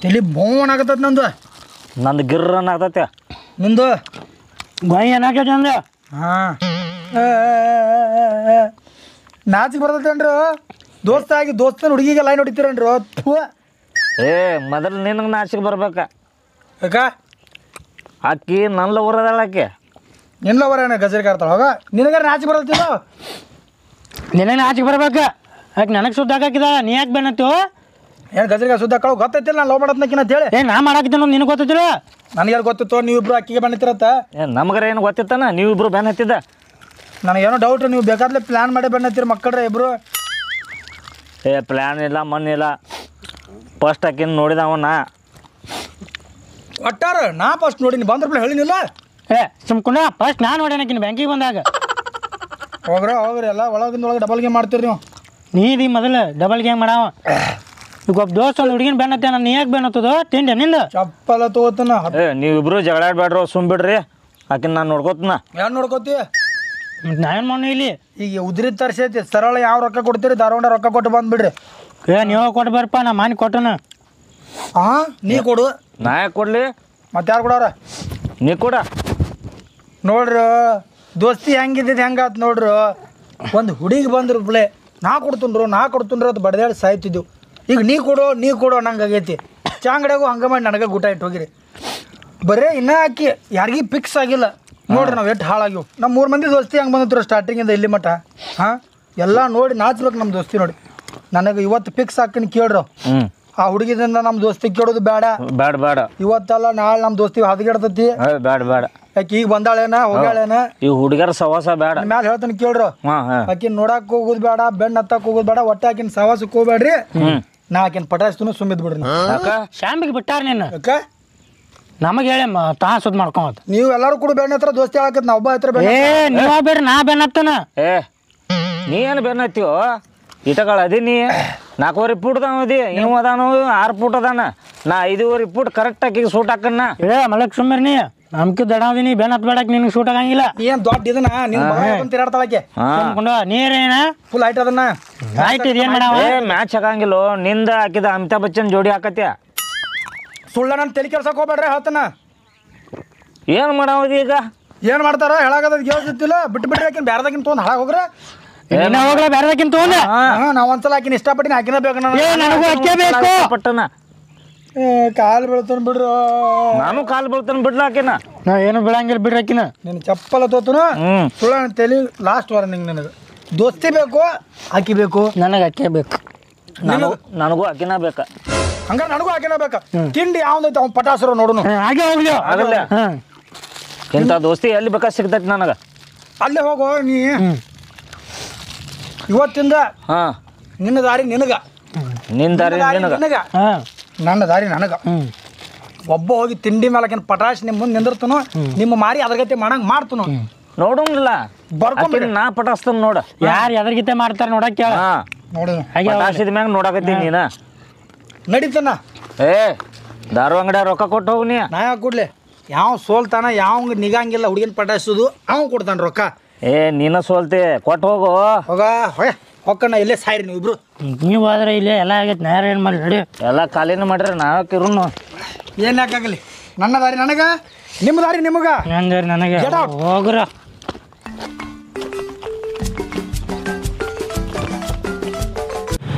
ತಲೆ ಬೋನ್ ಆಗತ್ತದ ನಂದು ಗಿರ್ರನ್ ಆಗ್ತೈತೆ ನಿಂದು ಬಾಯಿ ಏನಾಗೈತೆ ಅಂದೆ ಹಾಂ ನಾಚಿಗೆ ಬರ್ತೈತೇನ್ರಿ ದೋಸ್ತನ ಹುಡುಗಿಗೆ ಲೈನ್ ಹೊಡಿತೀರೇನ್ರಿ ಏ ಮೊದಲು ನಿನಗೆ ನಾಚಿಗೆ ಬರ್ಬೇಕ ಯಾಕ ಆಕಿ ನನ್ನ ಊರದಾಳ ಆಕೆ ನಿನ್ನವರೇನ ಗಜರಿ ಕಾಡ್ತಾಳ ಹೋಗ ನಿನಗಾರ ನಾಚಿಗೆ ಬರ್ತೈತಿಲ್ಲ ನಿನಗೆ ಆಚೆಗೆ ಬರ್ಬೇಕು ಯಾಕೆ ನನಗೆ ಸುದ್ದ ಹಾಕಿದ ನೀ ಯಾಕೆ ಬೆನ್ನತ್ತು ಏನು ಗಜರಿಗೆ ಸುದ್ದ ಕಳು ಗೊತ್ತೈತಿಲ್ಲ ನಾನು ಲವ್ ಮಾಡತ್ನಕ್ಕಿನ ಅಂತೇಳಿ ಏ ನಾ ಮಾಡಾಕಿದ್ದೆ ನಿನಗೆ ಗೊತ್ತಿದ್ರು ನನಗೆ ಗೊತ್ತಿತ್ತು ನೀವಿಬ್ರು ಅಕ್ಕಿಗೆ ಬಂದಿತ್ತಿರತ್ತ ಏ ನಮಗರ ಏನು ಗೊತ್ತಿತ್ತಾನ ನೀವಿಬ್ರು ಬೆನ್ ಹತ್ತಿದ್ದ ನನಗೇನೋ ಡೌಟ್ ನೀವು ಬೇಕಾದ್ಲೆ ಪ್ಲ್ಯಾನ್ ಮಾಡಿ ಬಂದಿತ್ತೀರಿ ಮಕ್ಕಳ್ರೆ ಇಬ್ರು ಏ ಪ್ಲ್ಯಾನ್ ಇಲ್ಲ ಮಣ್ಣಿಲ್ಲ ಫಸ್ಟ್ ಆಕಿನ ನೋಡಿದವನ ಒಟ್ಟಾರ ನಾ ಫಸ್ಟ್ ನೋಡಿನಿ ಬಂದ್ರಪ್ಲೆ ಹೇಳಿನಿಲ್ಲ ಏ ಸುಮ್ಕೊಂಡ ಫಸ್ಟ್ ನಾನು ನೋಡೇನಕ್ಕಿನ ಬ್ಯಾಂಕಿಗೆ ಬಂದಾಗ ಹೋಗ್ರಿ ಎಲ್ಲ ಒಳಗಿಂದೊಳಗೆ ಡಬಲ್ ಗೇಮ್ ಮಾಡ್ತೀರಿ ನೀವು ನೀದಿ ಮೊದಲು ಡಬಲ್ ಗೇಮ್ ಮಾಡಾವ ಈಗ ಒಬ್ಬ ದೋಸ್ತ ಒಂದು ಹುಡುಗಿನ ಬೆನ್ನತ್ತೆ ನಾನು ನೀ ಯಾಕೆ ಬೆನ್ನತ್ತದ ತಿಂಡೆ ನಿಂದ ಚಪ್ಪಲ್ಲ ತಗೋತನ ಏ ನೀವಿಬ್ರು ಜಗಳಾಡ್ಬೇಡ್ರು ಸುಮ್ ಬಿಡ್ರಿ ಆಕಿನ ನಾನು ನೋಡ್ಕೋತನ ಯಾರು ನೋಡ್ಕೋತಿ ನಾವೇನು ಮಾಡಿ ಇಲ್ಲಿ ಈಗ ಉದ್ರಿ ತರ್ಸೈತಿ ಸರಳ ಯಾವ ರೊಕ್ಕ ಕೊಡ್ತೀರಿ ಧಾರವಾಡ ರೊಕ್ಕ ಕೊಟ್ಟು ಬಂದ್ಬಿಡ್ರಿ ಏ ನೀವು ಕೊಟ್ಟು ಬರ್ಪ ನಾ ಮಾನಿ ಕೊಟ್ಟನ ಹಾಂ ನೀ ಕೊಡು ನಾ ಯಾಕೆ ಕೊಡ್ಲಿ ಮತ್ತೆ ಯಾರು ಕೊಡೋರ ನೀ ಕೂಡ ನೋಡ್ರಿ ದೋಸ್ತಿ ಹೆಂಗಿದ್ದಿದ್ದು ಹೆಂಗಾತ್ ನೋಡ್ರಿ ಒಂದು ಹುಡುಗಿ ಬಂದ್ರು ಪ್ಲೇ ನಾ ಕೊಡ್తుంಡ್ರು ಅದು ಬಡ್ದಾಡಿ ಸಾಯ್ತಿದ್ದೆವು ಈಗ ನೀ ಕೊಡು ನಂಗೆ ಆಗೈತಿ ಚಾಂಗಡ್ಯಾಗು ಹಂಗೆ ಮಾಡಿ ನನಗೆ ಊಟ ಇಟ್ಟು ಹೋಗಿರಿ ಬರೀ ಇನ್ನೂ ಹಾಕಿ ಯಾರಿಗೂ ಫಿಕ್ಸ್ ಆಗಿಲ್ಲ ನೋಡ್ರಿ ನಾವು ಎಷ್ಟು ಹಾಳಾಗಿವು ನಮ್ಮ 3 ಮಂದಿ ದೋಸ್ತಿ ಹೆಂಗೆ ಬಂದಿತ್ತು ಸ್ಟಾರ್ಟಿಂಗಿಂದ ಇಲ್ಲಿ ಮಟ್ಟ ಹಾಂ ಎಲ್ಲ ನೋಡಿ ನಾಚ್ಬೇಕು ನಮ್ಮ ದೋಸ್ತಿ ನೋಡಿ ನನಗೆ ಇವತ್ತು ಫಿಕ್ಸ್ ಹಾಕಿನ ಕೇಳ್ರು ಆ ಹುಡುಗಿದಿಂದ ನಮ್ಮ ದೋಸ್ತಿ ಕೇಳೋದು ಬೇಡ ಇವತ್ತಲ್ಲ ನಾಳೆ ನಮ್ಮ ದೋಸ್ತಿ ಹದಗೆಡ್ತೈತಿ ಬೇಡ ಯಾಕೆ ಈಗ ಬಂದಾಳೇನ ಹೋಗ್ಯಾಳೇನ ಈ ಹುಡುಗರ ಸವಾಸ ಬೇಡ ಮ್ಯಾಲೆ ಹೇಳ್ತಾನೆ ಕೇಳ್ರು ಆಕಿನ ನೋಡಕ್ ಹೋಗೋದು ಬೇಡ ಬೆಣ್ಣ ಹತ್ತಕ್ ಹೋಗೋದು ಬೇಡ ಒಟ್ಟೆ ಆಕಿನ ಸವಾಸಕ್ಕೆ ಹೋಗ್ಬೇಡ್ರಿ ನಾ ಆಕಿನ ಪಟಾಯಿಸ್ತು ಸುಮ್ಮಿದ್ ಬಿಡ್ರಿ ಶಾಂಬಿಗೆ ಬಿಟ್ಟಾರ ನೀನು ಯಾಕ ನಮಗೆ ಹೇಳಿ ತಾ ಸುದ್ ಮಾಡ್ಕೊಂತ ನೀವು ಎಲ್ಲರೂ ಕೂಡ ಬೆಣ್ಣ ಹತ್ರ ದೋಸ್ತಿ ಹೇಳಕತ್ ನಾ ಒಬ್ಬ ಹತ್ರ ಏ ನೀವ ಬೇಡ್ರಿ ನಾ ಬೆನ್ನತ್ತನ ಏ ನೀ ಏನು ಬೆನ್ನತ್ತೀವೋ ಇಟಗಳು ಅದೀನಿ 4.5 ಫೂಟ್ ಅದಿ ಇವ್ ಅದಾನು 6 ಫೂಟ್ ಅದಾನ ನಾ 5.5 ಫೂಟ್ ಕರೆಕ್ಟ್ ಆಗಿ ಸೂಟ್ ಹಾಕನ್ನ ಏ ಮಲಕ್ ಸುಮ್ಮನೆ ನೀ ನಮ್ಕಿ ದಡಾವದಿನಿ ಬೆನ್ ಹತ್ ಬೇಡಕ್ ನಿನ್ಗೆ ಸೂಟ್ ಆಗಂಗಿಲ್ಲ ಏನ್ ದೊಡ್ಡ ಇದನ್ನ ನಿನ್ ತಿರಾಡ್ತಾಳಕ್ಕೆ ನೀರೇನ ಫುಲ್ ಹೈಟ್ ಅದನ್ನ ಆಯ್ತು ಏನ್ ಮಾಡಾವ ಏ ಮ್ಯಾಚ್ ಹಾಕಂಗಿಲ್ಲ ನಿಂದ ಹಾಕಿದ ಅಮಿತಾಬ್ ಬಚ್ಚನ್ ಜೋಡಿ ಹಾಕತ್ಯ ಸುಳ್ಳ ನನ್ ತಲೆ ಕೆಲ್ಸಕ್ಕೆ ಹೋಗ್ಬೇಡ್ರಿ ಹೇಳ್ತಾನ ಏನ್ ಮಾಡಾವದಿ ಈಗ ಏನ್ ಮಾಡ್ತಾರ ಹೇಳಾಗದ ಕೇಳ್ತಿಲ್ಲ ಬಿಟ್ಬಿಟ್ರಿ ಆಕಿನ ಬ್ಯಾರದಾಗಿನ ತೊಗೊಂಡ್ ಹಾಳಾಗ ಹೋಗ್ರ ಹೋಗ್ಲ ಬೇರೆದಕ್ಕಿಂತ ತೊಗೊಂಡೆ ನಾವ್ ಒಂದ್ಸಲ ಆಕಿನ ಇಷ್ಟಪಟ್ಟಿನ ಆಕಿನ ಬೇಕು ನನಗೂ ಅಕ್ಕೇ ಬೇಕು ಪಟ್ಟನ ಕಾಲ್ ಬೀಳ್ತಾನ ಬಿಡ್ರು ನಾನು ಕಾಲ್ ಬೀಳ್ತಾನ ಬಿಡ್ಲ ಆಕಿನ ನಾ ಏನು ಬಿಡಂಗಿಲ್ಲ ಬಿಡ್ರಿ ಆಕಿನ ನಿನ್ ಚಪ್ಪಲ ತೋತನು ಸುಳ್ಳ ತಲೆ ಲಾಸ್ಟ್ ವಾರ್ನಿಂಗ್ ನನಗೆ ದೋಸ್ತಿ ಬೇಕು ಆಕಿ ಬೇಕು ನನಗೆ ಅಕ್ಕೇ ಬೇಕು ನನಗೂ ಆಕಿನ ಬೇಕ ಹಂಗಾರೆ ನನಗೂ ಆಕಿನ ಬೇಕ ತಿಂಡಿ ಯಾವ್ದೈತೆ ಅವ್ನ ಪಟಾಸರು ನೋಡುನು ಹಾಗೆ ಹೋಗ್ಲಿ ಆಗಲ್ಲ ಇಂಥ ದೋಸ್ತಿ ಎಲ್ಲಿ ಬೇಕಾ ಸಿಗ್ತೈತಿ ನನಗ ಅಲ್ಲೇ ಹೋಗೋ ನೀ ಇವತ್ತಿಂದ ನಿನ್ನ ದಾರಿ ನಿನಗ ನಿನ್ನ ದಾರಿ ನಿನಗ ನನ್ನ ದಾರಿ ನನಗ ಒಬ್ಬ ಹೋಗಿ ತಿಂಡಿ ಮೇಲಕಿನ ಪಟಾಶ್ ನಿಮ್ಮ ಮುಂದೆ ನಿಂದಿರ್ತನು ನಿಮ್ಮ ಮಾರಿ ಅದ್ರಗತೆ ಮಾಡಂಗ್ ಮಾಡ್ತನು ನೋಡಂಗಿಲ್ಲ ಬರ್ಕೊಂಡ್ರಿ ನಾ ಪಟಾಸ್ತನ್ ನೋಡ ಯಾರು ಎದ್ರಗಿತೆ ಮಾಡ್ತಾರ ನೋಡಕ್ ಕೇಳ ನೋಡು ಪಟಾಸಿದ ಮ್ಯಾಗ ನೋಡಕತ್ತೀನಿ ನೀನ ನಡೀತಾನ ಏ ದಾರು ಅಂಗಡಿ ರೊಕ್ಕ ಕೊಟ್ಟು ಹೋಗಿ ನೀ ನಾ ಯಾಕೆ ಕೊಡ್ಲಿ ಯಾವ ಸೋಲ್ತಾನ ಯಾವ ನಿಗಂಗಿಲ್ಲ ಹುಡುಗಿನ ಪಟಾಯಿಸೋದು ಅವ ಕೊಡ್ತಾನ ರೊಕ್ಕ ಏ ನೀನ ಸೋಲ್ತಿ ಕೊಟ್ಟು ಹೋಗು ಹೋಗ ಹೊಕ್ಕಣ್ಣ ಇಲ್ಲೇ ಸಾಯ್ರಿ ನೀವು ಇಬ್ರು ನೀವು ಹೋದ್ರೆ ಇಲ್ಲೇ ಎಲ್ಲ ಆಗೈತೆ ನೇರ ಏನು ಮಾಡಿ ನಡಿ ಎಲ್ಲ ಖಾಲಿನ ಮಾಡ್ರಿ ನಾವಕ್ಕಿರುನು ಏನ್ ಯಾಕಾಗಲಿ ನನ್ನ ದಾರಿ ನನಗ ನಿಮ್ಮ ದಾರಿ ನಿಮಗ ನಂದರಿ ನನಗೆ ಹೋಗ್ರ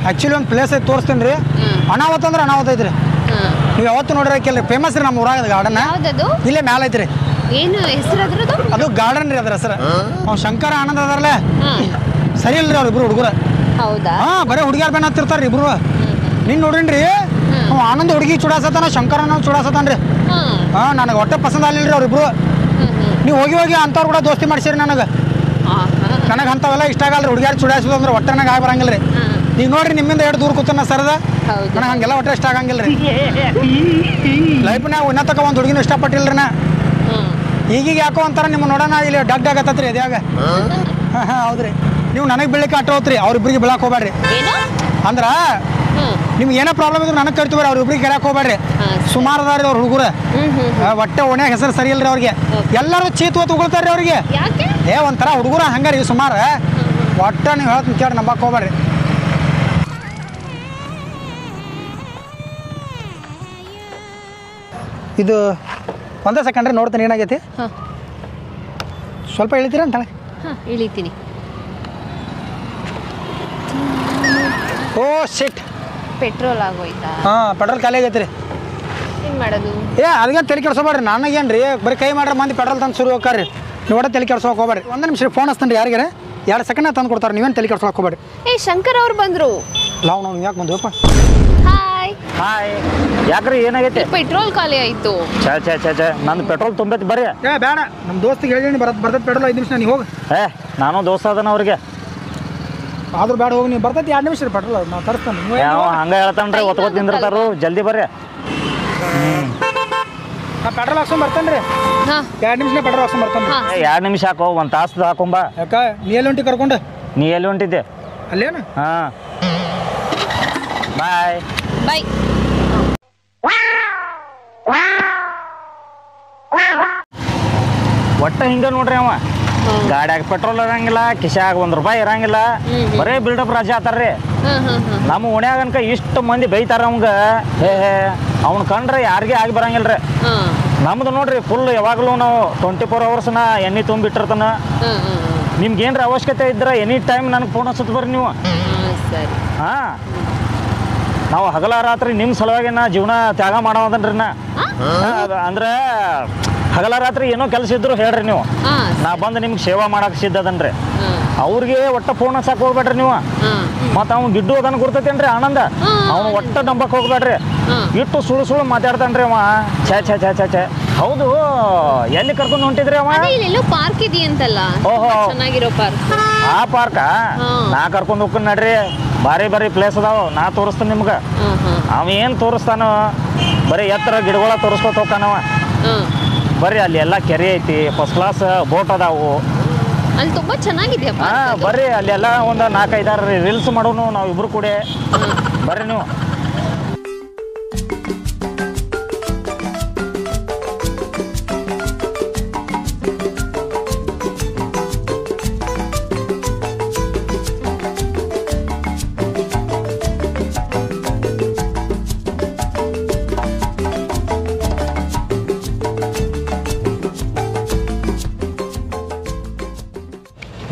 ಆ್ಯಕ್ಚುಲಿ ಒಂದು ಪ್ಲೇಸ್ ಐತೆ ತೋರಿಸ್ತೀನಿ ರೀ ಅನಾವತ್ ಅಂದ್ರೆ ಅನಾವತ್ ಐತ್ರಿ ನೀವು ಯಾವತ್ತು ನೋಡಿರಕ್ಕಿಲ್ಲ ಫೇಮಸ್ ರೀ ನಮ್ಮ ಊರಾಗ ಗಾರ್ಡನ್ ಇಲ್ಲೇ ಮ್ಯಾಲ ಐತ್ರಿ ಏನು ಹೆಸರು ಅದ್ರದ್ದು ಅದು ಗಾರ್ಡನ್ ರೀ ಅದ್ರ ಹೆಸರು ಅವ್ನು ಶಂಕರ ಆನಂದ್ ಅದಾರಲ್ಲ ಸರಿ ಇಲ್ರಿ ಅವ್ರು ಇಬ್ರು ಹುಡುಗರು ಹೌದಾ ಬರೀ ಹುಡುಗಿಯಾರ ಬೆನ್ನ ಹತ್ತಿರ್ತಾರ ಇಬ್ರು ನೀನು ನೋಡಿನ್ರಿ ಅವ್ ಆನಂದ್ ಹುಡುಗಿ ಚುಡಾಸತಾನ ಶಂಕರ ಅನ್ನೋ ಚುಡಾಸತಾನ್ರಿ ನನಗೆ ಹೊಟ್ಟೆ ಪಸಂದ್ ಆಗಲಿಲ್ಲ ಅವ್ರಿಬ್ರು ನೀವು ಹೋಗಿ ಅಂಥವ್ರು ಕೂಡ ದೋಸ್ತಿ ಮಾಡ್ಸಿರಿ ನನಗೆ ಅಂಥವೆಲ್ಲ ಇಷ್ಟ ಆಗಲ್ಲ ರೀ ಹುಡುಗಿಯಾರು ಚುಡಾಯಿಸೋದು ಅಂದ್ರೆ ಹೊಟ್ಟೆ ನನಗೆ ಆಗಿ ಬರಂಗಿಲ್ಲ ರೀ ಈಗ ನೋಡ್ರಿ ನಿಮ್ಮಿಂದ ಎರಡು ದೂರ ಕೂತನ ಸರದ ನನಗೆ ಹಂಗೆಲ್ಲ ಹೊಟ್ಟೆ ಇಷ್ಟ ಆಗಂಗಿಲ್ಲ ರೀ ಲೈಫ್ನಾಗ ಉನ್ನತಕ ಒಂದು ಹುಡುಗಿನೂ ಇಷ್ಟಪಟ್ಟಿಲ್ಲ ನಾ ಈಗೀಗ ಯಾಕೋ ಅಂತಾರ ನಿಮ್ಮ ನೋಡೋಣ ಇಲ್ಲಿ ಡಗ್ ಆಗತ್ತತ್ರಿ ಅದ್ಯಾಗ ಹೌದ್ರಿ ನೀವು ನನಗೆ ಬೀಳಕ್ಕೆ ಅಟ್ಟ ಹೋತ್ರಿ ಅವ್ರಿಬ್ರಿಗೆ ಬೀಳಕ್ಕೆ ಹೋಗ್ಬೇಡ್ರಿ ಅಂದ್ರ ನಿಮ್ಗೆ ಏನೋ ಪ್ರಾಬ್ಲಮ್ ಇದ್ರೆ ನನಗೆ ಕರಿತೀವ್ರಿ ಅವ್ರ ಇಬ್ರಿಗೆ ಕೇಳಕ್ಕೆ ಹೋಗ್ಬೇಡ್ರಿ ಸುಮಾರು ಅದಾರಿ ಅವ್ರ ಹುಡುಗರು ಒಟ್ಟೆ ಓಣ್ಯಾಗ ಹೆಸರು ಸರಿ ಇಲ್ರಿ ಅವ್ರಿಗೆ ಎಲ್ಲರೂ ಚೀತ್ ತಗೊಳ್ತಾರ್ರಿ ಅವ್ರಿಗೆ ಯಾಕೆ ಒಂಥರ ಹುಡುಗರ ಹಂಗಾರಿ ಸುಮಾರು ಒಟ್ಟ ನೀವು ಹೇಳ್ತೀನಿ ಕೇಳಿ ನಂಬಕ್ಕೆ ಹೋಗ್ಬೇಡ್ರಿ ಇದು ಒಂದೇ ಸೆಕೆಂಡ್ ರೀ ನೋಡ್ತೀನಿ ಏನಾಗೈತಿ ಸ್ವಲ್ಪ ಇಳಿತೀರ ಅಂತಾಳೆ ಇಳಿತೀನಿ ಓ ಶಿಟ್ ಪೆಟ್ರೋಲ್ ಆಗೋಯ್ತಾ ಪೆಟ್ರೋಲ್ ಖಾಲಿ ಆಗೈತೆ ರೀ ಏನ್ ಮಾಡೋದು ಅದಕ್ಕೆ ತಲೆ ಕೆಡ್ಸೋಬೇಡ್ರಿ ನನಗೇನು ರೀ ಬರೀ ಕೈ ಮಾಡ್ರೆ ಮಂದಿ ಪೆಟ್ರೋಲ್ ತಂದು ಶುರು ಹೋಗ್ರಿ ನೀವು ಒಟ್ಟು ತಲೆ ಕೆಡ್ಸೋಕೆ ಹೋಗ್ಬೇಡ್ರಿ ಒಂದು ನಿಮಿಷ ಫೋನ್ ಹಚ್ತಾನೆ ರೀ ಯಾರಿಗಾರೆ 2 ಸೆಕೆಂಡ್ ತಂದು ಕೊಡ್ತಾರೆ ನೀವೇನು ತಲೆ ಕೆಡ್ಸೋಕೆ ಹೋಗ್ಬೇಡ್ರಿ ಶಂಕರ್ ಅವ್ರು ಬಂದ್ರು ನಾವು ಯಾಕೆ ಬಂದ್ವಪ್ಪ ಹಾಯ್ ಹಾಯ್ ಯಾಕ್ರಿ ಏನಾಗೈತಿ ಪೆಟ್ರೋಲ್ ಖಾಲಿ ಆಯ್ತು ಛೇ ನಂದು ಪೆಟ್ರೋಲ್ ತುಂಬೈತಿ ಬರ್ರಿ ಬೇಡ ನಮ್ಮ ದೋಸ್ತಿಗೆ ಹೇಳಿ ಬರ್ತೈತೆ ಪೆಟ್ರೋಲ್ 5 ನಿಮಿಷ ನೀವು ಹೋಗಿ ನಾನು ದೋಸ್ತ ಅದನ ಅವ್ರಿಗೆ ಆದ್ರೂ ಬೇಡ ಹೋಗಿ ನೀವು ಬರ್ತೈತಿ 2 ನಿಮಿಷ ರೀ ಪೆಟ್ರೋಲ್ ನಾವು ತರಿಸ್ತಾನೆ ಯಾವ ಹಂಗೆ ಹೇಳ್ತಾನ್ರಿ ಒತ್ಕೊತ್ ನಿಂದಿರ್ತಾರು ಜಲ್ದಿ ಬರ್ರಿ ನಾ ಪೆಟ್ರೋಲ್ ಹಾಕ್ಸ್ಕೊಂಡ್ ಬರ್ತೇನೆ ರೀ 2 ನಿಮಿಷ ಪೆಟ್ರೋಲ್ ಹಾಕ್ಸ್ಕೊಂಡ್ ಬರ್ತೇನೆ 2 ನಿಮಿಷ ಹಾಕೋ 1 ತಾಸು ಹಾಕೊಂಬ ಯಾಕ ನೀ ಎಲ್ಲಿ ಹೊಂಟಿ ಕರ್ಕೊಂಡು ನೀ ಎಲ್ಲಿ ಹೊಂಟಿದ್ದೆ ಅಲ್ಲೇನು ಹಾಂ ಬಾಯ್ ಬಾಯ್ ಒಟ್ಟ ಹಿಂಗ ನೋಡ್ರಿ ಅವ ಗಾಡ್ಯಾಗ ಪೆಟ್ರೋಲ್ ಇರಂಗಿಲ್ಲ ಕಿಶಾಗ ₹1 ಇರಂಗಿಲ್ಲ ಬರೇ ಬಿಲ್ಡಪ್ ರಾಜ ಆತಾರ್ರಿ ನಮ್ಮ ಓಣ್ಯಾಗ ಅನ್ಕ ಇಷ್ಟು ಮಂದಿ ಬೈತಾರ ಅವಂಗ ಅವ್ನ ಕಂಡ್ರೆ ಯಾರಿಗೆ ಆಗಿ ಬರಂಗಿಲ್ರಿ ನಮ್ದು ನೋಡ್ರಿ ಫುಲ್ ಯಾವಾಗಲೂ ನಾವು 24 ಅವರ್ಸ್ನ ಎಣ್ಣೆ ತುಂಬಿಟ್ಟಿರ್ತಾನ ನಿಮ್ಗೆ ಏನ್ರ ಅವಶ್ಯಕತೆ ಇದ್ರೆ ಎನಿ ಟೈಮ್ ನನಗೆ ಫೋನ್ ಹಚ್ಚತ್ ಬರ್ರಿ ನೀವು ಹಾಂ ನಾವು ಹಗಲ ರಾತ್ರಿ ನಿಮ್ಮ ಸಲುವಾಗಿ ನಾ ಜೀವನ ತ್ಯಾಗ ಮಾಡೋದನ್ರಿ ನಾ ಅಂದ್ರೆ ಹಗಲ ರಾತ್ರಿ ಏನೋ ಕೆಲಸ ಇದ್ರು ಹೇಳ್ರಿ ನೀವು ನಾ ಬಂದು ನಿಮ್ಗೆ ಸೇವಾ ಮಾಡಕ್ಕೆ ಸಿದ್ಧದನ್ರಿ ಅವ್ರಿಗೆ ಒಟ್ಟ ಫೋನ್ ಹಚ್ಚಕ್ಕೆ ಹೋಗ್ಬೇಡ್ರಿ ನೀವು ಮತ್ತು ಅವ್ನು ಗಿಡ್ಡು ಅದನ್ನು ಗುರ್ತೈತೇನ್ರಿ ಆನಂದ ಅವ್ನು ಒಟ್ಟ ನಂಬಕ್ಕೆ ಹೋಗ್ಬೇಡ್ರಿ ಇಟ್ಟು ಸುಳ್ಳು ಮಾತಾಡ್ತಾನ್ರಿ ಅವ ಛೇ ಹೌದು ಎಲ್ಲಿ ಕರ್ಕೊಂಡು ಹೊಂಟಿದ್ರಿ ಅವ ಪಾರ್ಕ್ ಇದೆಯಂತಲ್ಲ ಓಹೋ ಚೆನ್ನಾಗಿರೋ ಪಾರ್ಕ್ ಆ ಪಾರ್ಕಾ ನಾ ಕರ್ಕೊಂಡು ಹೋಗ್ಕೊಂಡು ನಡ್ರಿ ಬಾರಿ ಪ್ಲೇಸ್ ಅದಾವ ನಾ ತೋರಿಸ್ತಾನೆ ನಿಮ್ಗೆ ಅವ ಏನು ತೋರಿಸ್ತಾನೋ ಬರೀ ಎತ್ತರ ಗಿಡಗಳ ತೋರಿಸ್ಕೊತ ಹೋಗ್ತಾನವ ಬರ್ರಿ ಅಲ್ಲಿ ಎಲ್ಲ ಕೆರೆ ಐತಿ ಫಸ್ಟ್ ಕ್ಲಾಸ್ ಬೋಟ್ ಅದಾವು ಅಲ್ಲಿ ತುಂಬಾ ಚೆನ್ನಾಗಿದೆಯಾ ಬರ್ರಿ ಅಲ್ಲಿ ಎಲ್ಲ ಒಂದು 4-5 ರೀಲ್ಸ್ ಮಾಡೋನು ನಾವು ಇಬ್ರು ಕೂಡ ಬರ್ರಿ ನೀವು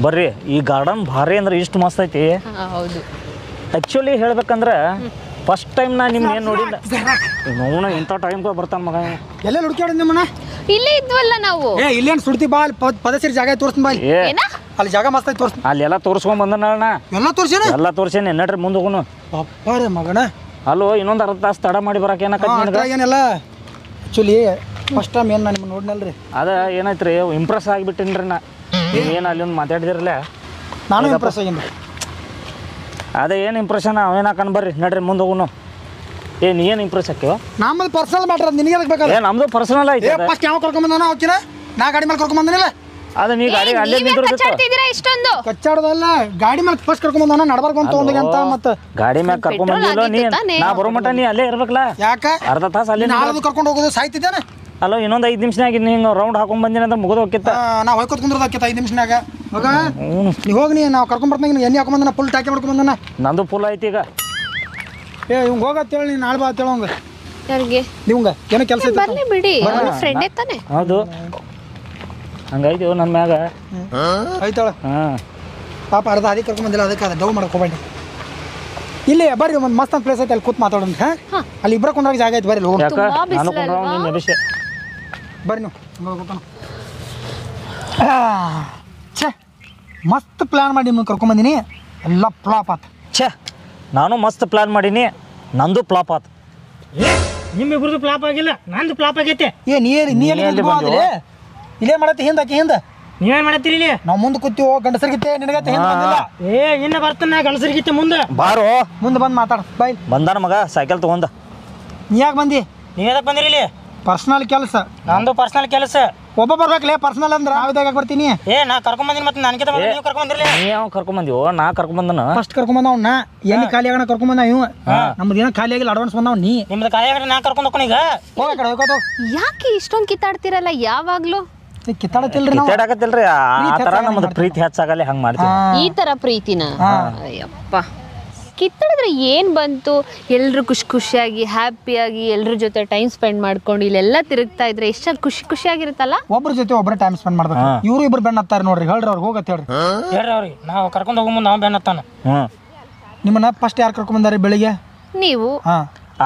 ಬರ್ರಿ ಈ ಗಾರ್ಡನ್ ಭಾರಿ ಅಂದ್ರೆ ಇಷ್ಟು ಮಸ್ತ್ ಐತಿ ಹೌದು ಆ್ಯಕ್ಚುಲಿ ಹೇಳ್ಬೇಕಂದ್ರೆ ಫಸ್ಟ್ ಟೈಮ್ ನಾ ನಿಮ್ಗೆ ಏನು ನೋಡಿಲ್ಲ ನೋಡ ಇಂಥ ಟೈಮ್ಗೆ ಬರ್ತಾನೆ ಮಗ ಎಲ್ಲೆಲ್ಲಿ ಹುಡುಕ್ಯಾಡಿದ್ ನಿಮ್ಮನ್ನ ಇಲ್ಲೇ ಇದ್ವಲ್ಲ ನಾವು ಇಲ್ಲೇನು ಸುಡ್ತಿ ಬಾ ಅಲ್ಲಿ ಪದಸಿರಿ ಜಾಗ ತೋರಿಸ್ತೀನಿ ಬಾ ಅಲ್ಲಿ ಜಾಗ ಮಸ್ತ್ ಐತಿ ತೋರಿಸ್ತೀನಿ ಅಲ್ಲೆಲ್ಲ ತೋರಿಸ್ಕೊಂಡ್ ಬಂದಣ್ಣ ಎಲ್ಲ ತೋರಿಸಿನ ಎಲ್ಲ ತೋರಿಸೇನೆ ನಡ್ರಿ ಮುಂದೆ ಹೋಗೋನು ಅಪ್ಪಾರೆ ಮಗನ ಅಲ್ಲೋ ಇನ್ನೊಂದು ಅರ್ಧ ತಾಸು ತಡ ಮಾಡಿ ಬರಕ್ಕೆ ಏನಕ್ಕೆ ಏನೆಲ್ಲ ಆ್ಯಕ್ಚುಲಿ ಫಸ್ಟ್ ಟೈಮ್ ಏನು ನಾನು ನಿಮ್ಮನ್ನು ನೋಡಿನಲ್ರಿ ಅದ ಏನಾಯ್ತು ರೀ ಇಂಪ್ರೆಸ್ ಆಗಿಬಿಟ್ಟಿನ್ರಿ ನಾ ಏನು ಅಲ್ಲಿ ಒಂದು ಮಾತಾಡಿದಿರಲ್ಲ ನಾನು ಇಂಪ್ರೆಸ್ ಆಗೀನಿ ಅದೇ ಏನು ಇಂಪ್ರೆಷನ್ ಅವೇನು ಹಾಕೊಂಡು ಬರ್ರಿ ನಡ್ರಿ ಮುಂದೆ ಹೋಗೋನು ನೀ ಏನು ಇಂಪ್ರೆಸ್ ಹಾಕಿವ ನಮ್ಮದು ಪರ್ಸನಲ್ ಮ್ಯಾಟ್ರ್ ನಿನಗೆ ಅದಕ್ಕೆ ಬೇಕಾದ್ರೆ ನಮ್ದು ಪರ್ಸನಲ್ ಐತೆ ಫಸ್ಟ್ ಯಾವ ಕರ್ಕೊಂಬಂದಾನ ಓಕೆನಾ ನಾ ಗಾಡಿ ಮೇಲೆ ಕರ್ಕೊಂಬಂದಿನಿಲ್ಲ ಅದು ನೀ ಗಾಡಿ ಅಲ್ಲೇ ನಿಂತಿರ್ತಿತ್ತು ಇಷ್ಟೊಂದು ಕಚ್ಚಾಡೋದಲ್ಲ ಗಾಡಿ ಮೇಲೆ ಫಸ್ಟ್ ಕರ್ಕೊಂಬಂದಾನ ನಡ್ಬಾರ್ಕೊಂತ ಒಂದಿಗೆ ಅಂತ ಮತ್ತೆ ಗಾಡಿ ಮ್ಯಾಗ ಕರ್ಕೊಂಡ್ ಬಂದಿಲ್ಲ ನೀ ನಾ ಬರೋ ಮಟ್ಟ ನೀ ಅಲ್ಲೇ ಇರ್ಬೇಕಲ್ಲ ಯಾಕ ಅರ್ಧ ತಾಸು ಅಲ್ಲೇ ನಾಳೆ ಕರ್ಕೊಂಡು ಹೋಗೋದು ಸಾಯ್ತಿದ್ದೇನೆ ಅಲ್ಲ ಇನ್ನೊಂದು 5 ನಿಮಿಷನಾಗ ಹಿಂಗೆ ರೌಂಡ್ ಹಾಕೊಂಡ್ ಬಂದಿನ ಅಂತ ಮುಗಿದು ಹೋಗಿತ್ತ ನಾ ಹೋಯ್ಕೊತ್ ಕುಂದ್ರದಕ್ಕೆ 5 ನಿಮಿಷನಾಗ ಮಗ ನೀ ಹೋಗಿ ನಾವು ಕರ್ಕೊಂಡ್ ಬರ್ತಾಗ ಎಣ್ಣೆ ಹಾಕೊಂಬಂದನ ಫುಲ್ ಟ್ಯಾಕೆ ಮಾಡ್ಕೊಂಬಂದನ ನಂದು ಫುಲ್ ಐತಿ ಈಗ ಇವಂಗ ಹೋಗತ್ತೇಳಿ ನೀನು ನಾಳೆ ಬಾ ಅಂತೇಳಂಗ ಯಾರಿಗೆ ನೀವಂಗ ಏನೋ ಕೆಲಸ ಐತೆ ಬರ್ಲಿ ಬಿಡಿ ಫ್ರೆಂಡ್ ತಾನೆ ಹೌದು ಹಂಗಾಯ್ತು ನನ್ನ ಮ್ಯಾಗ ಆಯ್ತಾಳ ಹಾಂ ಪಾಪ ಅರ್ಧ ಅದಕ್ಕೆ ಕರ್ಕೊಂಬಂದಿಲ್ಲ ಅದಕ್ಕೆ ಅದು ಡೌ ಮಾಡಕ್ಕೆ ಹೋಗ್ಬೇಡಿ ಇಲ್ಲಿ ಬರ್ರಿ ಒಂದು ಮಸ್ತ್ ಅಂತ ಪ್ಲೇಸ್ ಐತೆ ಅಲ್ಲಿ ಕೂತ್ ಮಾತಾಡೋಣ ಹಾಂ ಅಲ್ಲಿ ಇಬ್ಬರ ಕುಂದ್ರಾಗ ಜಾಗ ಐತೆ ಬರ್ರಿ ಹೋಗಿ ಯಾಕ ನಾನು ಕೊಂಡ್ರ ವಿಷಯ ಬರ್ರಿ ನೀವು ಛೇ ಮಸ್ತ್ ಪ್ಲ್ಯಾನ್ ಮಾಡಿ ನಿಮ್ಮನ್ನು ಕರ್ಕೊಂಬಂದಿನಿ ಎಲ್ಲ ಫ್ಲಾಪ್ ಆತು ಛೇ ನಾನು ಮಸ್ತ್ ಪ್ಲಾನ್ ಮಾಡೀನಿ ನಂದು ಫ್ಲಾಪ್ ಆತು ನಿಮ್ಮಿಬ್ರದ್ದು ಫ್ಲಾಪ್ ಆಗಿಲ್ಲ ನಂದು ಫ್ಲಾಪ್ ಆಗೈತೆ ನೀ ಇಲ್ಲೇ ಮಾಡತ್ತೆ ಹಿಂದೆ ಆಕೆ ಹಿಂದೆ ನೀವೇನ್ ಮಾಡತ್ತೀರಿ ಇಲ್ಲಿ ನಾವು ಮುಂದೆ ಕೂತೀವೋ ಗಂಡಸರಿಗಿತ್ತೆ ನಿನಗತ್ತೆ ಹಿಂದೆ ಬಂದಿಲ್ಲ ಇನ್ನ ಬರ್ತಾನ ಗಣಸರಿಗಿತ್ತೆ ಮುಂದೆ ಬಾರೋ ಮುಂದೆ ಬಂದು ಮಾತಾಡ ಬಾಯ್ ಬಂದಾನ ಮಗ ಸೈಕಲ್ ತಗೊಂಡ ನೀ ಯಾಕೆ ಬಂದಿ ನೀವ್ ಎದಕ್ ಬಂದಿರಿ ಇಲ್ಲಿ ಪರ್ಸ್ನಲ್ ಕೆಲಸ ನಂದು ಪರ್ಸನಲ್ ಕೆಲಸ ಒಬ್ಬ ಬರ್ಬೇಕಲೇ ಪರ್ಸನಲ್ ಅಂದ್ರೆ ನಾವಿದಾಗ ಬರ್ತೀನಿ. ನಾ ಕರ್ಕೊಂಬಂದಿನಿ ಮತ್ತೆ ನನಗೆ ನೀವು ಕರ್ಕೊಂಬಂದಿರಲಿ. ನೀ ಯಾವ ಕರ್ಕೊಂಬಂದಿವೋ? ನಾ ಕರ್ಕೊಂಬಂದನ. ಫಸ್ಟ್ ಕರ್ಕೊಂಬಂದ ಅವ್ನ ಎಲ್ಲಿ ಖಾಲಿ ಆಗೋಣ ಕರ್ಕೊಂಬಂದ ಇವ್. ನಮ್ದು ಏನೋ ಖಾಲಿ ಆಗಿಲ್ಲ ಅಡ್ವಾನ್ಸ್ ಬಂದವ್ ನೀ. ನಿಮ್ದು ಕಾಯಿ ನಾ ಕರ್ಕೊಂಡು ಹೋಗೋಣ ಈಗ. ಹೋಗ ಕಡೆ ಹೋಗೋದು. ಯಾಕೆ ಇಷ್ಟೊಂದು ಕಿತ್ತಾಡ್ತಿರಲ್ಲ ಯಾವಾಗ್ಲೂ? ಕಿತ್ತಾಡತಿಲ್ರಿ ನಾವು. ಕಿತ್ತಾಡಕತ್ತಿಲ್ರಿ ಆ ಥರ ನಮ್ಮದು ಪ್ರೀತಿ ಹೆಚ್ಚಾಗಲ್ಲ ಹಂಗೆ ಮಾಡ್ತೀವಿ. ಈ ತರ ಪ್ರೀತಿನ? ಅಯ್ಯಪ್ಪ, ಕಿತ್ತಾಡಿದ್ರೆ ಏನ್ ಬಂತು? ಎಲ್ರು ಖುಷಿಯಾಗಿ ಹ್ಯಾಪಿಯಾಗಿ ಎಲ್ರ ಜೊತೆ ಟೈಮ್ ಸ್ಪೆಂಡ್ ಮಾಡ್ಕೊಂಡು ಇಲ್ಲೆಲ್ಲ ತಿರುಗ್ತಾ ಇದ್ರೆ ಎಷ್ಟು ಖುಷಿಯಾಗಿರುತ್ತಲ್ಲ. ಒಬ್ರ ಜೊತೆ ಒಬ್ಬರ ಟೈಮ್ ಸ್ಪೆಂಡ್ ಮಾಡ್ಬೇಕು. ಇವ್ರು ಇಬ್ರು ಬೆನ್ನ ಹತ್ತಾರ ನೋಡ್ರಿ. ಹೇಳ್ರಿ ಅವ್ರಿಗೆ ಹೋಗತ್ತೆ ಹೇಳ್ರಿ. ಹೇಳ್ರಿ ಅವ್ರಿಗೆ ನಾವು ಕರ್ಕೊಂಡು ಹೋಗೋ ಮುಂದೆ ನಾವು ಬೆನ್ನ ಹತ್ತಾನ. ನಿಮ್ಮನ್ನ ಫಸ್ಟ್ ಯಾರು ಕರ್ಕೊಂಬಂದಾರಿ ಬೆಳಿಗ್ಗೆ? ನೀವು.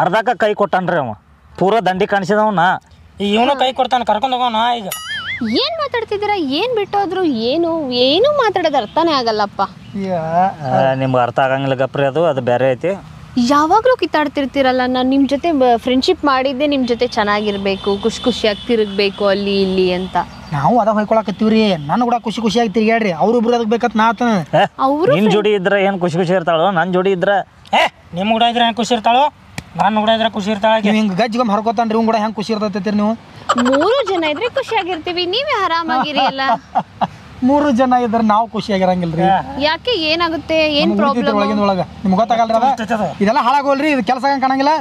ಅರ್ಧಕ್ಕ ಕೈ ಕೊಟ್ಟಾನ್ರಿ ಅವ, ಪೂರಾ ದಂಡಿ ಕಾಣಿಸಿದವನ. ಈಗ ಇವನು ಕೈ ಕೊಡ್ತಾನೆ, ಕರ್ಕೊಂಡು ಹೋಗೋಣ ಈಗ. ಏನ್ ಮಾತಾಡ್ತಿದ್ದೀರಾ? ಏನ್ ಬಿಟ್ಟೋದ್ರು? ಏನು ಮಾತಾಡೋದು ಅರ್ಥನೇ ಆಗಲ್ಲಪ್ಪ. ನಿಮ್ಗೆ ಅರ್ಥ ಆಗಂಗಿಲ್ಲ ಗಪ್ರಿ, ಅದು ಬೇರೆ ಐತಿ. ಯಾವಾಗಲೂ ಕಿತ್ತಾಡ್ತಿರ್ತೀರಲ್ಲ. ನಾನು ನಿಮ್ಮ ಜೊತೆ ಫ್ರೆಂಡ್ಶಿಪ್ ಮಾಡಿದ್ದೆ ನಿಮ್ಮ ಜೊತೆ ಚೆನ್ನಾಗಿರ್ಬೇಕು, ಖುಷಿಯಾಗಿ ತಿರುಗಬೇಕು ಅಲ್ಲಿ ಇಲ್ಲಿ ಅಂತ. ನಾವು ಅದ ಹೊಯ್ಕೊಳಕತ್ತೀವ್ರಿ. ನಾನು ಕೂಡ ಖುಷಿಯಾಗಿ ತಿರ್ಗಾಡ್ರಿ. ಅವ್ರಿಬ್ರು ಅದಕ್ಕೆ ಬೇಕತ್ ನಾತ. ಅವರು ನಿನ್ ಜೋಡಿ ಇದ್ರೆ ಏನು ಖುಷಿ ಇರ್ತಾಳೋ, ನನ್ನ ಜೋಡಿ ಇದ್ರೆ ನಿಮ್ಮ ಕೂಡ ಇದ್ರೆ ಹೆಂಗೆ ಖುಷಿ ಇರ್ತಾಳೋ, ನಾನು ಕೂಡ ಇದ್ರೆ ಖುಷಿ ಇರ್ತಾಳೆ. ನೀವು ಹಿಂಗೆ ಗಜ್ಜಿಗೊಮ್ಮೆ ಹರ್ಕೋತಾನ್ರಿ. ಇವ್ ಕೂಡ ಹೆಂಗೆ ಖುಷಿ ಇರ್ತೈತಿ ನೀವು? 3 ಜನ ಇದ್ರೆ ಖುಷಿಯಾಗಿರ್ತೀವಿ, ನೀವೇ ಆರಾಮಾಗಿರಿ ಅಲ್ಲ. 3 ಜನ ಇದ್ರೆ ನಾವು ಖುಷಿಯಾಗಿರಂಗಿಲ್ರಿ. ಯಾಕೆ? ಏನಾಗುತ್ತೆ? ಏನ್ ಪ್ರಾಬ್ಲಮ್? ಒಳಗೆ ನಿಮ್ಗೆ ಗೊತ್ತಾಗಲ್ರಿ ಅದ. ಇದೆಲ್ಲ ಹಾಳಾಗೋಲ್ರಿ. ಇದು ಕೆಲಸ ಕಾಣಂಗಿಲ್ಲ.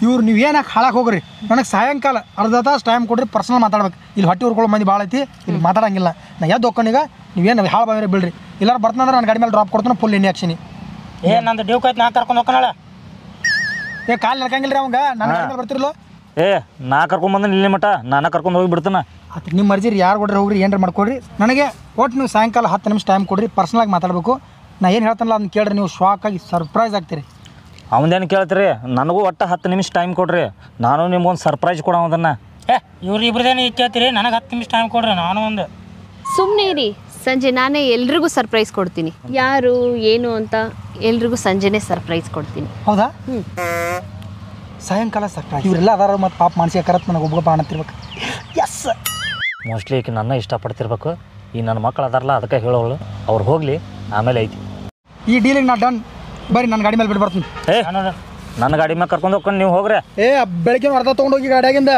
ಇವ್ರು ನೀವು ಏನಕ್ಕೆ ಹಾಳಾಗಿ ಹೋಗ್ರಿ. ನನಗೆ ಸಾಯಂಕಾಲ ಅರ್ಧ ತಾಸು ಟೈಮ್ ಕೊಡ್ರಿ. ಪರ್ಸನಲ್ ಮಾತಾಡ್ಬೇಕು. ಇಲ್ಲಿ ಹೊಟ್ಟೆ ಉರ್ಕೊಳ್ಳೋ ಮಂದಿ ಭಾಳ ಐತಿ. ಇಲ್ಲಿ ಮಾತಾಡಂಗಿಲ್ಲ. ನಾ ಎದ್ದು ಹೋಗ್ಕೊಂಡೀಗ ನೀವೇನು ಹಾಳು ಬಾವಿರ ಬೀಳ್ರಿ. ಇಲ್ಲಾರು ಬರ್ತಂದ್ರೆ ನಾನು ಗಾಡಿ ಮೇಲೆ ಡ್ರಾಪ್ ಕೊಡ್ತಾನೆ. ಫುಲ್ ಎಣ್ಣೆ ಹಾಕ್ಸಿನಿ. ನಂದು ಡ್ಯೂ ಕಾಯ್ತು, ನಾ ಕರ್ಕೊಂಡು ಹೋಗೋಣ. ಕಾಲು ನಡ್ಕಂಗಿಲ್ರಿ ಅವಂಗ. ನಾನು ಗಾಡಿ ಮೇಲೆ ಬರ್ತಿರಲ್ಲ. ನಾ ಕರ್ಕೊಂಬಂದ ಇಲ್ಲಿ ಮಟ ನಾನು ಕರ್ಕೊಂಡು ಹೋಗಿ ಬಿಡ್ತಾನ. ಅದು ನಿಮ್ಮ ಮರ್ಜಿ. ಯಾರು ಕೊಡ್ರಿ ಹೋಗ್ರಿ, ಏನ್ರಿ ಮಾಡ್ಕೊಡ್ರಿ. ನನಗೆ ಒಟ್ಟು ನೀವು ಸಾಯಂಕಾಲ 10 ನಿಮಿಷ ಟೈಮ್ ಕೊಡ್ರಿ. ಪರ್ಸನಲಾಗಿ ಮಾತಾಡಬೇಕು. ನಾ ಏನು ಹೇಳ್ತಾನಲ್ಲ ಅದನ್ನ ಕೇಳ್ರಿ. ನೀವು ಶಾಕ್ ಆಗಿ ಸರ್ಪ್ರೈಸ್ ಆಗ್ತೀರಿ. ಅವನದೇನು ಕೇಳ್ತೀರಿ? ನನಗೂ ಒಟ್ಟು 10 ನಿಮಿಷ ಟೈಮ್ ಕೊಡ್ರಿ. ನಾನು ನಿಮ್ಗೊಂದು ಸರ್ಪ್ರೈಸ್ ಕೊಡೋ ಅದನ್ನು. ಇವ್ರು ಇಬ್ರದೇನು ಈಗ ಕೇಳ್ತೀರಿ? ನನಗೆ 10 ನಿಮಿಷ ಟೈಮ್ ಕೊಡ್ರಿ. ನಾನು ಒಂದು ಸುಮ್ಮನೆ ಇರಿ. ಸಂಜೆ ನಾನೇ ಎಲ್ರಿಗೂ ಸರ್ಪ್ರೈಸ್ ಕೊಡ್ತೀನಿ. ಯಾರು ಏನು ಅಂತ ಎಲ್ರಿಗೂ ಸಂಜೆನೇ ಸರ್ಪ್ರೈಸ್ ಕೊಡ್ತೀನಿ. ಹೌದಾ? ಸಾಯಂಕಾಲ ಸರ್ಪ್ರೈಸ್. ಇವರೆಲ್ಲ ಅದಾರ ಮತ್ತು ಪಾಪ ಮಾನಸಿಕ ಕರತ್ ನನಗೆ ಒಬ್ಬ ಕಾಣತ್ತಿರ್ಬೇಕು. ಎಸ್, ಮೋಸ್ಟ್ಲಿ ಈಕೆ ನನ್ನ ಇಷ್ಟಪಡ್ತಿರ್ಬೇಕು. ಈ ನನ್ನ ಮಕ್ಕಳು ಅದಾರಲ್ಲ ಅದಕ್ಕೆ ಹೇಳೋಳು. ಅವ್ರು ಹೋಗಲಿ, ಆಮೇಲೆ ಐತಿ ಈ ಡೀಲಿಂಗ್. ನಾ ಡನ್. ಬರ್ರಿ, ನನ್ನ ಗಾಡಿ ಮೇಲೆ ಬಿಟ್ಟು ಬರ್ತೀನಿ. ನನ್ನ ಗಾಡಿ ಮೇಲೆ ಕರ್ಕೊಂಡು ಹೋಗ್ಕೊಂಡು ನೀವು ಹೋಗ್ರಿ. ಬೆಳಗ್ಗೆ ಅರ್ಧ ತೊಗೊಂಡೋಗಿ ಗಾಡಿಯಾಗಿಂದ.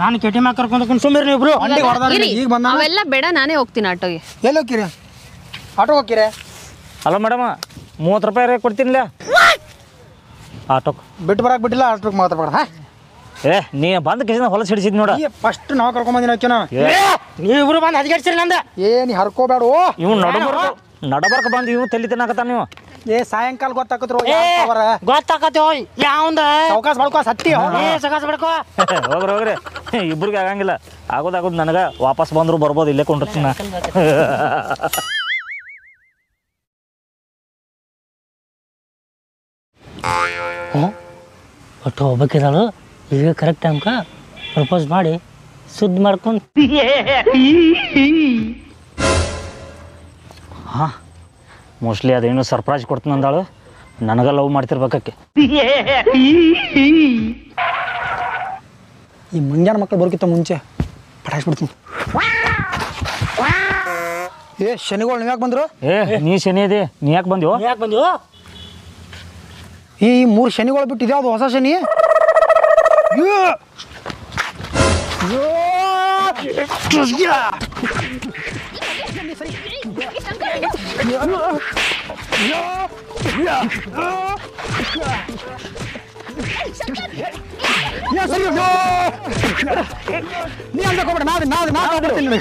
ನಾನು ಕೆಟಿ ಮ್ಯಾಗ ಕರ್ಕೊಂಡು ಹೋಗ್ಕೊಂಡು ಸುಮ್ಮನೆ ಇಬ್ರು. ಈಗ ಬಂದ ಅವೆಲ್ಲ ಬೇಡ, ನಾನೇ ಹೋಗ್ತೀನಿ ಆಟೋಗೆ. ಎಲ್ಲಿ ಹೋಗ್ತೀರಿ? ಆಟೋ ಹೋಗ್ತೀರಿ? ಅಲ್ಲ ಮೇಡಮ್, 30 ರೂಪಾಯಿ ಕೊಡ್ತೀನಿಲ್ಲ ಆಟೋಕ್ಕೆ. ಬಿಟ್ಟು ಬರಕ್ಕೆ ಬಿಟ್ಟಿಲ್ಲ. ಆಟೋಕ್ಕೆ ಮಾತಾಡ್ಬೇಡ. ನೀ ಬಂದ ಕಿಸಿನ ಹೊಲಸು ಹಿಡಿಸಿದ್ ನೋಡ. ಫಸ್ಟ್ ನಾವು ಕರ್ಕೊಂಬಂದಿನ ಹಾಕ್ಯನ. ನೀವಿಬ್ರು ಬಂದು ಹದಿಗೆಡ್ಸಿರಿ ನಂದ. ನೀ ಹರ್ಕೋಬೇಡ. ಇವ್ ನಡಬರ್ಕ ಬಂದು ಇವ್ ತಲೆ ತಿನ್ನಾಕತ್ತಾನ ನೀವು. ಸಾಯಂಕಾಲ ಗೊತ್ತಾಕತ್ರು. ಗೊತ್ತಾಕತಿ ಹೋಯ್ ಯಾವಂದ ಅವಕಾಶ ಬಡ್ಕೋ ಸತ್ತಿ. ಸಕಾಸ ಬಿಡ್ಕೋ. ಹೋಗ್ರಿ ಇಬ್ರಿಗೆ ಆಗಂಗಿಲ್ಲ. ಆಗೋದು ನನಗೆ ವಾಪಸ್ ಬಂದ್ರು ಬರ್ಬೋದು. ಇಲ್ಲೇ ಕೊಂಡಿರ್ತೀನಿ. ಒಟ್ಟು ಹೋಗ್ಬೇಕಿದ್ದಾಳು. ಈಗ ಕರೆಕ್ಟ್ ಟೈಮ್ಕ ಪ್ರಪೋಸ್ ಮಾಡಿ ಸುದ್ದಿ ಮಾಡ್ಕೊಂಡು. ಹಾಂ, ಮೋಸ್ಟ್ಲಿ ಅದೇನು ಸರ್ಪ್ರೈಸ್ ಕೊಡ್ತೀನಿ ಅಂದಾಳು. ನನಗೆ ಲವ್ ಮಾಡ್ತಿರ್ಬೇಕಕ್ಕೆ. ಈ ಮುಂಜಾನೆ ಮಕ್ಕಳು ಬರೋಕ್ಕಿಂತ ಮುಂಚೆ ಪಟಾಯಿಸ್ಬಿಡ್ತೀನಿ. ಶನಿಗಳು ನೀವು ಯಾಕೆ ಬಂದರು? ನೀ ಶನಿ ಅದೇ, ನೀ ಯಾಕೆ ಬಂದ್ಯೋ? ಯಾಕೆ ಬಂದ್ಯೋ? ಈ 3 ಶನಿಗಳು ಬಿಟ್ಟು ಇದ್ಯಾವುದು ಹೊಸ ಶನಿ? ನೀ ಅಂತ ಹೋಗ್ಬೇಡ. ನಾವು ಬರ್ತೀನಿ.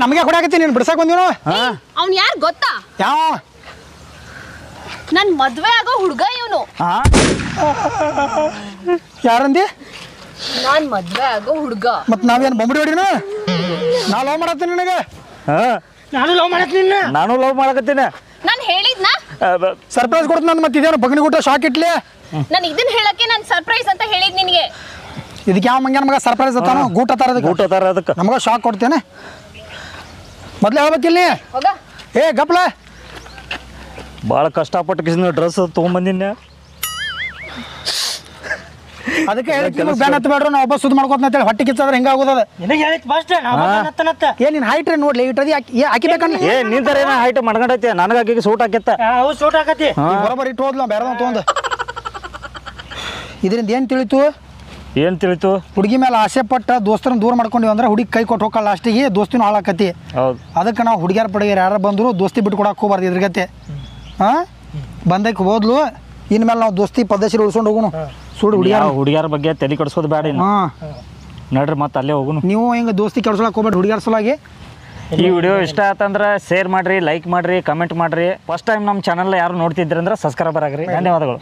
ನಮಗೆ ಕೊಡಾಕತ್ತೀನಿ. ನೀನು ಬಿಡ್ಸಕ್ ಬಂದಿವ. ಅವ್ನು ಯಾರು ಗೊತ್ತಾ? ಯಾವ? ನನ್ ಮದ್ವೆ ಆಗೋ ಹುಡ್ಗ ಇವನು. ಯಾರಂದಿ? ನಾನ್ ಮದ್ವೆ ಆಗೋ ಹುಡ್ಗ. ಮತ್ ನಾವೇನು ಬೊಂಬಡಿ ಹೊಡಿನ? ನಾ ಲವ್ ಮಾಡತ್ತೀನಿ ನಿನಗೆ. ನಾನು ಲವ್ ಮಾಡತ್ತೀನಿ. ನಾನು ಲವ್ ಮಾಡಕತ್ತೀನಿ. ನಾನು ಹೇಳಿದ್ನಾ ಸರ್ಪ್ರೈಸ್ ಕೊಡ್ತೀನಿ. ನಾನು ಮತ್ತೆ ಇದೇನು ಬಗ್ನಿ ಊಟ ಶಾಕ್ ಇಟ್ಲಿ. ನಾನು ಇದನ್ನ ಹೇಳಕ್ಕೆ ನಾನು ಸರ್ಪ್ರೈಸ್ ಅಂತ ಹೇಳಿದ್ ನಿನಗೆ. ಇದಕ್ಕೆ ಯಾವ ಮಂಗ್ಯಾನ ಮಗ ಸರ್ಪ್ರೈಸ್ ಅತ್ತಾನು? ಗೂಟ ತರ ಅದಕ್ಕೆ ನಮಗ ಶಾಕ್ ಕೊಡ್ತೇನೆ. ಮೊದ್ಲೇ ಹೇಳ್ಬೇಕಿಲ್ಲ. ಹೋಗ. ಗಪ್ಲ. ಭಾಳ ಕಷ್ಟಪಟ್ಟು ಕಿಸಿನ ಡ್ರೆಸ್ ತೊಗೊಂಬಂದಿನ. ಅದಕ್ಕೆ ಹೇಳಿ ಬ್ಯಾನ್ ಹತ್ತಬೇಡ್ರು ನಾವು ಒಬ್ಬ ಸುದ್ದಿ ಮಾಡ್ಕೋತ ಅಂತೇಳಿ ಹೊಟ್ಟೆ ಕಿಚ್ಚಾದ್ರೆ ಹೆಂಗ ಆಗೋದ ನಿನಗೆ ಹೇಳಿತ್ತು ಫಸ್ಟ್ ಏನ್ ನಿನ್ ಹೈಟ್ ನೋಡ್ಲಿ ಇಟ್ಟದಿ ಹಾಕಿಬೇಕನ್ಲಿ ಏ ನಿಂತರ ಏನ ಹೈಟ್ ಮಾಡ್ಕೊಂಡೈತಿ ನನಗೆ ಆಕಿಗೆ ಸೂಟ್ ಆಕಿತ್ತ ಅವು ಸೂಟ್ ಹಾಕತಿ ಬರೋಬ್ಬರಿ ಇಟ್ಟು ಹೋದ್ಲ ಬೇರೆ ತೊಗೊಂಡು ಇದರಿಂದ ಏನ್ ತಿಳಿತು ಏನ್ ತಿಳಿತು ಹುಡುಗಿ ಮೇಲೆ ಆಸೆ ಪಟ್ಟ ದೋಸ್ತರನ್ನ ದೂರ ಮಾಡ್ಕೊಂಡಿವಿ ಅಂದ್ರೆ ಹುಡುಗಿ ಕೈ ಕೊಟ್ಟು ಹೋಗಲ್ಲ ಲಾಸ್ಟಿಗೆ ದೋಸ್ತಿನೂ ಹಾಳಾಕತಿ ಹೌದು ಅದಕ್ಕೆ ನಾವು ಹುಡುಗಿಯರ ಪಡಿಗೆ ಯಾರು ಬಂದ್ರು ದೋಸ್ತಿ ಬಿಟ್ಟು ಕೊಡಕ್ಕೆ ಹೋಗ್ಬಾರ್ದು ಇದ್ರಗತ್ತೆ ಹಾಂ ಬಂದಕ್ಕೆ ಹೋದ್ಲು ಇನ್ಮೇಲೆ ನಾವು ದೋಸ್ತಿ ಪದ್ಧತಿ ಉಳ್ಸ್ಕೊಂಡು ಹೋಗೋಣ ಸುಡು ಹುಡುಗಿಯರ ಹುಡುಗಿಯರ ಬಗ್ಗೆ ತಲೆ ಕೆಡಿಸೋದು ಬೇಡ ಇನ್ನು ಹಾಂ ನಡ್ರಿ ಮತ್ತೆ ಅಲ್ಲೇ ಹೋಗುನು ನೀವು ಹಿಂಗೆ ದೋಸ್ತಿ ಕೆಡ್ಸೋಳಕ್ಕೆ ಹೋಗ್ಬೇಡಿ ಹುಡುಗಿಯರ ಸಲುವಾಗಿ ಈ ವಿಡಿಯೋ ಇಷ್ಟ ಆತಂದ್ರೆ ಶೇರ್ ಮಾಡ್ರಿ ಲೈಕ್ ಮಾಡ್ರಿ ಕಮೆಂಟ್ ಮಾಡ್ರಿ ಫಸ್ಟ್ ಟೈಮ್ ನಮ್ಮ ಚಾನಲ್ ಯಾರು ನೋಡ್ತಿದ್ರಿ ಅಂದ್ರೆ ಸಬ್ಸ್ಕ್ರೈಬರ್ ಆಗ್ರಿ ಧನ್ಯವಾದಗಳು